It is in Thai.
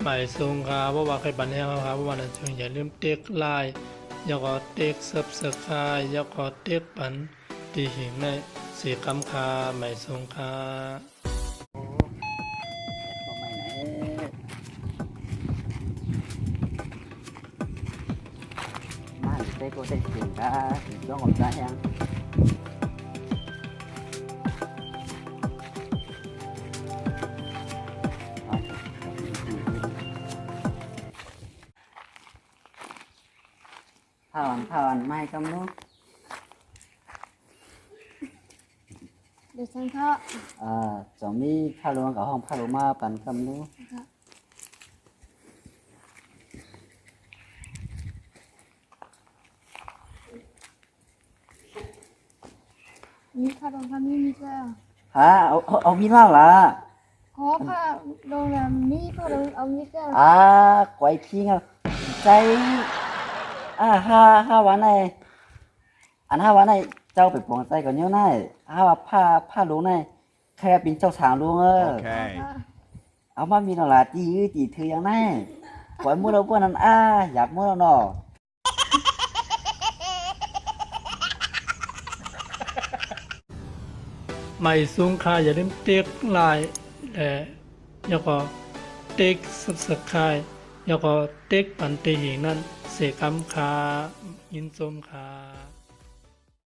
หมายสูงครับว่าใครบันแห้งครับว่านั้นช่วงอย่าลืมเต็กไลน์อย่าก็เต็กซับสไครต์อย่าก็เต็กปันตีหิงในสีคำคาหมายสูงครับ ก็ไม่ไหนมาเต้ก็ได้ถึงก็ย้อนออกได้ยังผ่านไม่กำนู้ เดี๋ยวฉันเขา จะมีพาลงกับห้องพาลงมาปั่นกำนู้ มีขนมพามีมีด้วยอ่ะ ฮะเอามีเล่าล่ะ ขอพาโรงแรมนี้พาเราเอามีด้วย ไว้พี่งใจห้าวันnày anh 5 วัน này เจ้าไปปองใจก่อนเนี้ยnày ว่าผ้าลงnày แค่เป็นเจ้าสาวลุงOkay. เอามามีหน่อละตีเธอยังไงปล่อยมือเราเพื่อนนั้นอยากมือเราเนาะ หมายสูงค่ะอย่าลืมเต็กไลน์และอย่าก็เต็กซับสไครต์อย่าก็เต็กปันตีหิงนั่นเสกคำคายินสมค่ะ